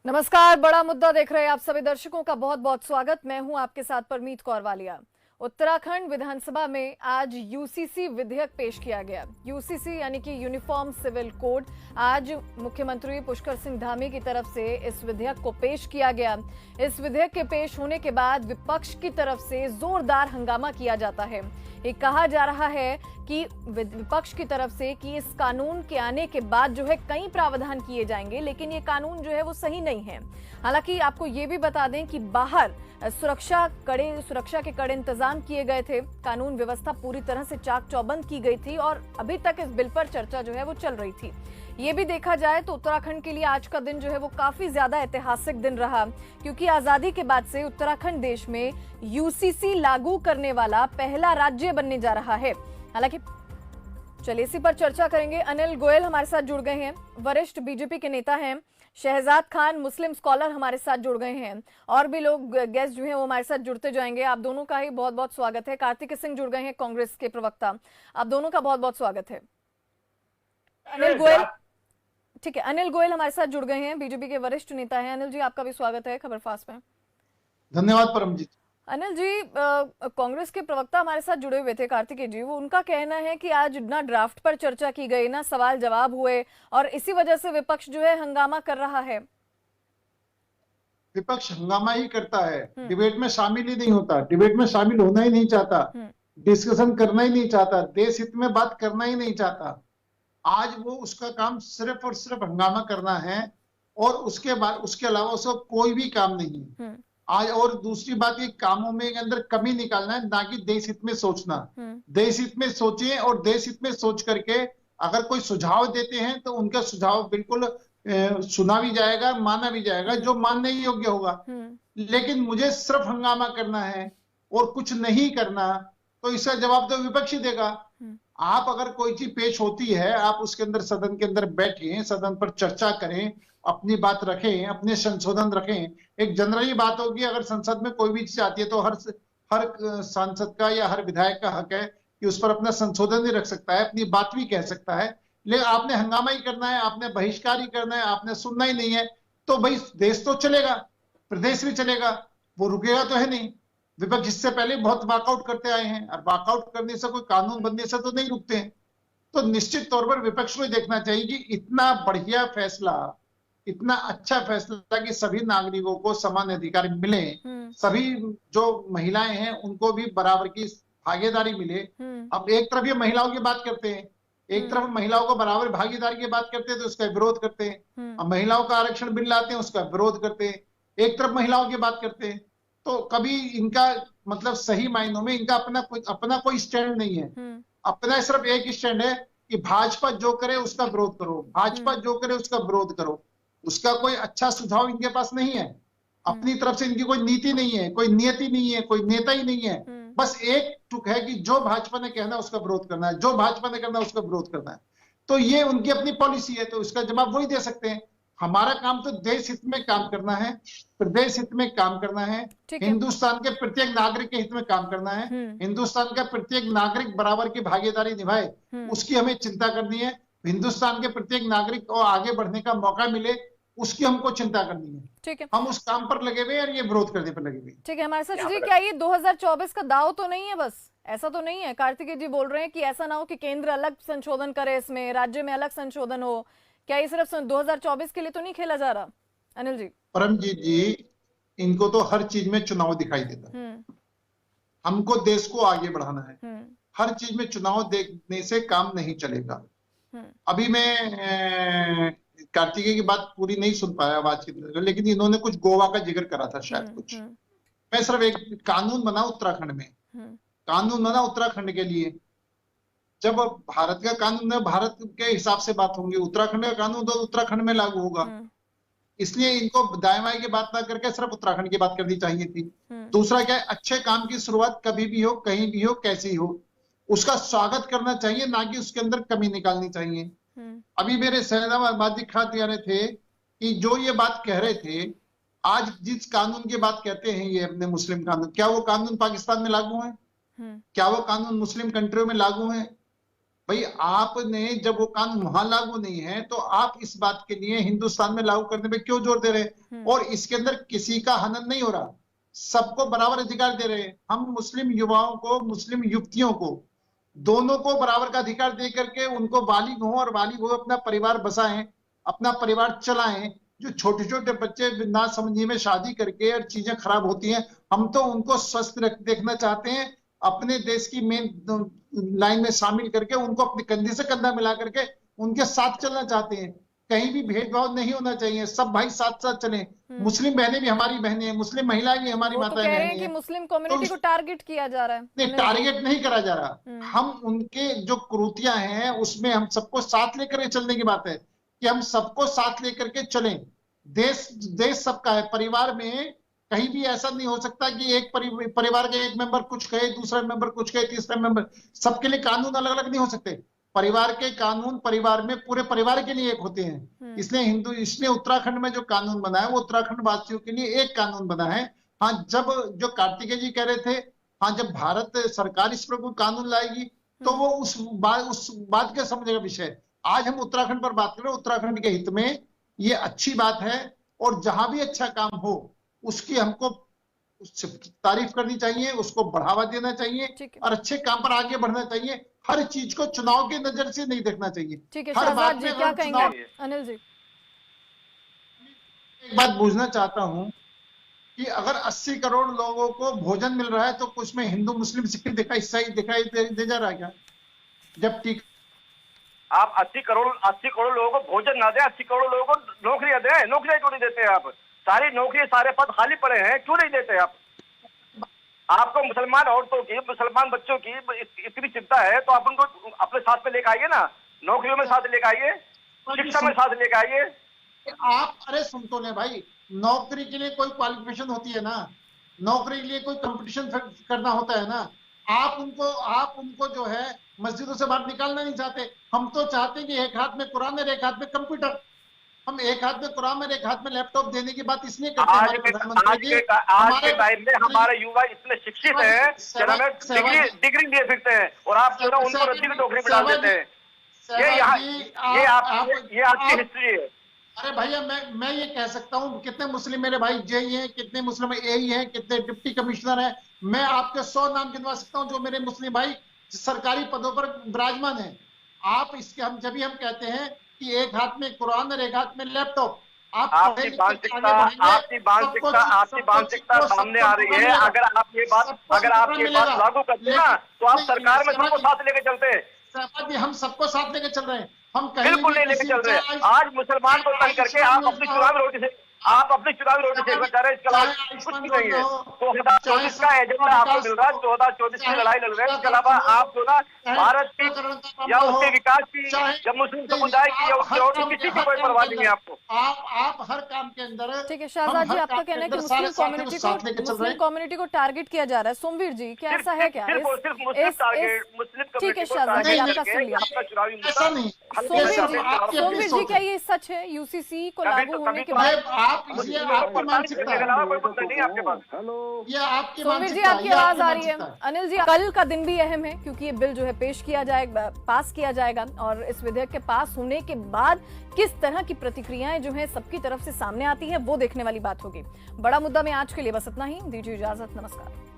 नमस्कार। बड़ा मुद्दा देख रहे हैं आप सभी दर्शकों का बहुत बहुत स्वागत। मैं हूं आपके साथ परमीत कौर वालिया। उत्तराखंड विधानसभा में आज यूसीसी विधेयक पेश किया गया। यूसीसी यानी कि यूनिफॉर्म सिविल कोड। आज मुख्यमंत्री पुष्कर सिंह धामी की तरफ से इस विधेयक को पेश किया गया। इस विधेयक के पेश होने के बाद विपक्ष की तरफ से जोरदार हंगामा किया जाता है। ये कहा जा रहा है कि विपक्ष की तरफ से कि इस कानून के आने के बाद जो है कई प्रावधान किए जाएंगे, लेकिन ये कानून जो है वो सही नहीं है। हालांकि आपको ये भी बता दें कि बाहर सुरक्षा के कड़े इंतजाम किए गए थे। कानून व्यवस्था पूरी तरह से चाक चौबंद की गई थी और अभी तक इस बिल पर चर्चा जो है वो चल रही थी। ये भी देखा जाए तो उत्तराखंड के लिए आज का दिन जो है वो काफी ज्यादा ऐतिहासिक दिन रहा, क्योंकि आजादी के बाद से उत्तराखंड देश में यूसीसी लागू करने वाला पहला राज्य बनने जा रहा है। हालांकि चलिए इसी पर चर्चा करेंगे। अनिल गोयल हमारे साथ जुड़ गए हैं, वरिष्ठ बीजेपी के नेता हैं। शहजाद खान मुस्लिम स्कॉलर हमारे साथ जुड़ गए हैं, और भी लोग गेस्ट जो हैं वो हमारे साथ जुड़ते जाएंगे। आप दोनों का ही बहुत बहुत स्वागत है। कार्तिक सिंह जुड़ गए हैं, कांग्रेस के प्रवक्ता। आप दोनों का बहुत बहुत स्वागत है। अनिल गोयल, ठीक है, अनिल गोयल हमारे साथ जुड़ गए हैं, बीजेपी के वरिष्ठ नेता हैं। अनिल जी, आपका भी स्वागत है खबर फास्ट में। धन्यवाद परमजीत। अनिल जी, कांग्रेस के प्रवक्ता हमारे साथ जुड़े हुए थे, कार्तिकेय जी। वो उनका कहना है कि आज ना ड्राफ्ट पर चर्चा की गई, ना सवाल जवाब हुए, और इसी वजह से विपक्ष जो है हंगामा कर रहा है। विपक्ष हंगामा ही करता है, डिबेट में शामिल ही नहीं होता, डिबेट में शामिल होना ही नहीं चाहता, डिस्कशन करना ही नहीं चाहता, देश हित में बात करना ही नहीं चाहता। आज वो उसका काम सिर्फ और सिर्फ हंगामा करना है, और उसके बाद उसके अलावा उसका कोई भी काम नहीं है आज। और दूसरी बात, ये कामों में के अंदर कमी निकालना है, ना कि देश हित में सोचना। देश हित में सोचिए, और देश हित में सोच करके अगर कोई सुझाव देते हैं तो उनका सुझाव बिल्कुल सुना भी जाएगा, माना भी जाएगा, जो मानने योग्य होगा। लेकिन मुझे सिर्फ हंगामा करना है और कुछ नहीं करना, तो इसका जवाब तो विपक्ष ही देगा। आप अगर कोई चीज पेश होती है, आप उसके अंदर सदन के अंदर बैठें, सदन पर चर्चा करें, अपनी बात रखें, अपने संशोधन रखें। एक जनरली बात होगी, अगर संसद में कोई भी चीज आती है तो हर सांसद का या हर विधायक का हक है कि उस पर अपना संशोधन भी रख सकता है, अपनी बात भी कह सकता है। लेकिन आपने हंगामा ही करना है, आपने बहिष्कार ही करना है, आपने सुनना ही नहीं है, तो भाई देश तो चलेगा, प्रदेश भी चलेगा, वो रुकेगा तो है नहीं। विपक्ष इससे पहले बहुत वॉकआउट करते आए हैं, और वॉकआउट करने से, कोई कानून बनने से तो नहीं रुकते हैं। तो निश्चित तौर पर विपक्ष को देखना चाहिए कि इतना बढ़िया फैसला, इतना अच्छा फैसला कि सभी नागरिकों को समान अधिकार मिले, सभी जो महिलाएं हैं उनको भी बराबर की भागीदारी मिले। अब एक तरफ ये महिलाओं की बात करते हैं, एक तरफ महिलाओं को बराबर भागीदारी की बात करते हैं तो उसका विरोध करते हैं। अब महिलाओं का आरक्षण बिल लाते हैं, उसका विरोध करते हैं। एक तरफ महिलाओं की बात करते हैं, तो कभी इनका मतलब सही मायनों में इनका अपना कोई स्टैंड नहीं है। अपना सिर्फ एक स्टैंड है कि भाजपा जो करे उसका विरोध करो, भाजपा जो करे उसका विरोध करो। उसका कोई अच्छा सुझाव इनके पास नहीं है, अपनी तरफ से इनकी कोई नीति नहीं है, कोई नियति नहीं है, कोई नेता ही नहीं है। बस एक टुक है कि जो भाजपा ने कहना है उसका विरोध करना है, जो भाजपा ने करना है उसका विरोध करना है। तो ये उनकी अपनी पॉलिसी है, तो इसका जवाब वही दे सकते हैं। हमारा काम तो देश हित में काम करना है, प्रदेश हित में काम करना है, हिंदुस्तान के प्रत्येक नागरिक के हित में काम करना है। हिंदुस्तान का प्रत्येक नागरिक बराबर की भागीदारी निभाए, उसकी हमें चिंता करनी है। हिंदुस्तान के प्रत्येक नागरिक को आगे बढ़ने का मौका मिले, उसकी हमको चिंता करनी है। ठीक है, हम उस काम पर लगे हुए और ये विरोध करने पर लगे हुए। ठीक है, हमारे साथ जी, क्या ये 2024 का दाव तो नहीं है? बस ऐसा तो नहीं है? कार्तिकेय जी बोल रहे हैं कि ऐसा ना हो कि केंद्र अलग संशोधन करे, इसमें राज्य में अलग संशोधन हो। क्या ये सिर्फ 2024 के लिए तो नहीं खेला जा रहा? अनिल जी। परमजीत जी, इनको तो हर चीज में चुनाव दिखाई देता है। हमको देश को आगे बढ़ाना है, हर चीज में चुनाव देखने से काम नहीं चलेगा। अभी मैं कार्तिकेय की बात पूरी नहीं सुन पाया आवाज की तरह, लेकिन इन्होंने कुछ गोवा का जिक्र करा था शायद कुछ। मैं सिर्फ एक कानून बना उत्तराखंड में, कानून बना उत्तराखंड के लिए। जब भारत का कानून है, भारत के हिसाब से बात होंगी, उत्तराखंड का कानून तो उत्तराखंड में लागू होगा। इसलिए इनको दाएं बाएं की बात ना करके सिर्फ उत्तराखंड की बात करनी चाहिए थी। दूसरा क्या है, अच्छे काम की शुरुआत कभी भी हो, कहीं भी हो, कैसी हो, उसका स्वागत करना चाहिए, ना कि उसके अंदर कमी निकालनी चाहिए। अभी मेरे शहजाद खान कह रहे थे कि जो ये बात कह रहे थे, आज जिस कानून की बात कहते हैं ये अपने मुस्लिम कानून, क्या वो कानून पाकिस्तान में लागू है? क्या वो कानून मुस्लिम कंट्रियों में लागू है? भाई आपने जब वो कानून वहां लागू नहीं है तो आप इस बात के लिए हिंदुस्तान में लागू करने पे क्यों जोर दे रहे हैं? और इसके अंदर किसी का हनन नहीं हो रहा, सबको बराबर अधिकार दे रहे हैं। हम मुस्लिम युवाओं को, मुस्लिम युवतियों को, दोनों को बराबर का अधिकार दे करके उनको बालिग हो और बालिग हो अपना परिवार बसाएं, अपना परिवार चलाएं। जो छोटे छोटे बच्चे ना समझी में शादी करके और चीजें खराब होती हैं, हम तो उनको स्वस्थ देखना चाहते हैं, अपने देश की मेन लाइन में शामिल करके उनको अपने कंधे से कंधा मिला करके उनके साथ चलना चाहते हैं। कहीं भी भेदभाव नहीं होना चाहिए, सब भाई साथ साथ चलें। मुस्लिम बहनें भी हमारी बहनें हैं, मुस्लिम महिलाएं भी हमारी वो तो माताएं कह रहे बहनें हैं कि हैं। मुस्लिम कम्युनिटी को टारगेट किया जा रहा है। नहीं, टारगेट नहीं करा जा रहा। हम उनके जो कुरीतियां हैं उसमें हम सबको साथ लेकर के चलने की बात है कि हम सबको साथ लेकर के चलें। देश देश सबका है। परिवार में कहीं भी ऐसा नहीं हो सकता कि एक परिवार के एक मेंबर कुछ कहे, दूसरा मेंबर कुछ कहे, तीसरा मेंबर, सबके लिए कानून अलग अलग नहीं हो सकते। परिवार के कानून परिवार में पूरे परिवार के लिए एक होते हैं। इसलिए उत्तराखंड में जो कानून बना है वो उत्तराखंड वासियों के लिए एक कानून बना है। हाँ, जब जो कार्तिकेय जी कह रहे थे, हाँ, जब भारत सरकार इस पर कोई कानून लाएगी तो वो उस बात के समझने का विषय है। आज हम उत्तराखंड पर बात कर रहे हैं, उत्तराखंड के हित में ये अच्छी बात है। और जहां भी अच्छा काम हो उसकी हमको तारीफ करनी चाहिए, उसको बढ़ावा देना चाहिए और अच्छे काम पर आगे बढ़ना चाहिए। हर चीज को चुनाव की नजर से नहीं देखना चाहिए। ठीक है हर शहजाद बात जी, में क्या हम कहेंगे अनिल जी? एक बात पूछना चाहता हूं कि अगर 80 करोड़ लोगों को भोजन मिल रहा है तो कुछ में हिंदू मुस्लिम सिख दिखाई दे जा रहा है क्या? जब आप 80 करोड़ लोगों को भोजन ना दें, 80 करोड़ लोगों को नौकरियां दें। नौकरियां क्यों नहीं देते आप? सारी नौकरी, सारे पद खाली पड़े हैं, क्यों नहीं देते आप? आपको मुसलमान औरतों की, मुसलमान बच्चों की इतनी चिंता है तो आप उनको अपने साथ में लेकर आइए ना। नौकरियों में साथ लेकर आइए, शिक्षा में साथ लेकर आइए। आप अरे सुन तो ले भाई, नौकरी के लिए कोई क्वालिफिकेशन होती है ना, नौकरी के लिए कोई कंपटीशन करना होता है ना। आप उनको जो है मस्जिदों से बाहर निकालना नहीं चाहते। हम तो चाहते हैं कि एक हाथ में कुरान और एक हाथ में कंप्यूटर। हम एक हाथ में कुरान और एक हाथ में लैपटॉप देने की बात इसलिए करते हैं हमारे प्रधानमंत्री जी। आज के टाइम में हमारे युवा इतने शिक्षित हैं कि हमें डिग्री लिए फिरते हैं और आप जो उनको रद्दी की टोकरी में डाल देते हैं। ये आपकी हिस्ट्री है। अरे भैया, मैं ये कह सकता हूँ कितने मुस्लिम मेरे भाई जेई हैं, कितने मुस्लिम एई हैं, कितने डिप्टी कमिश्नर हैं। मैं आपके 100 नाम गिनवा सकता हूँ जो मेरे मुस्लिम भाई सरकारी पदों पर विराजमान हैं। आप इसके हम जब भी हम कहते हैं कि एक हाथ में कुरान और एक हाथ में लैपटॉप, आपकी मानसिकता सामने आ रही है। अगर आप ये बात लागू करते हैं ना तो आप सरकार में सबको साथ लेके चलते हैं। हम सबको साथ लेके चल रहे हैं। हम बिल्कुल नहीं लेके चल रहे हैं। आज मुसलमान को तंग करके आप अपनी चुनावी रोटी से कर रहे हैं। इसके अलावा कुछ भी नहीं है। 2024 का एजेंडा आपको मिल रहा है, 2024 की लड़ाई लड़ रहे हैं। इसके अलावा आप जो ना भारत की या उसके विकास की या मुस्लिम समुदाय की या उसकी और किसी की कोई परवाह नहीं है आपको। आप हर काम के अंदर। ठीक है शहजाद जी, आपका कहना है कि मुस्लिम कम्युनिटी को टारगेट किया जा रहा है। सोमवीर जी, क्या ऐसा है क्या? ठीक है शहजाद जी, आपका सुन लिया। सोमवीर जी, क्या ये सच है यूसीसी को लागू होने के बाद? आपकी मानसिकता सोमवीर जी, आपकी आवाज आ रही है। अनिल जी, कल का दिन भी अहम है क्योंकि ये बिल जो है पेश किया जाएगा, पास किया जाएगा और इस विधेयक के पास होने के बाद किस तरह की प्रतिक्रियाएं जो है सबकी तरफ से सामने आती है वो देखने वाली बात होगी। बड़ा मुद्दा में आज के लिए बस इतना ही। दीजिए इजाजत, नमस्कार।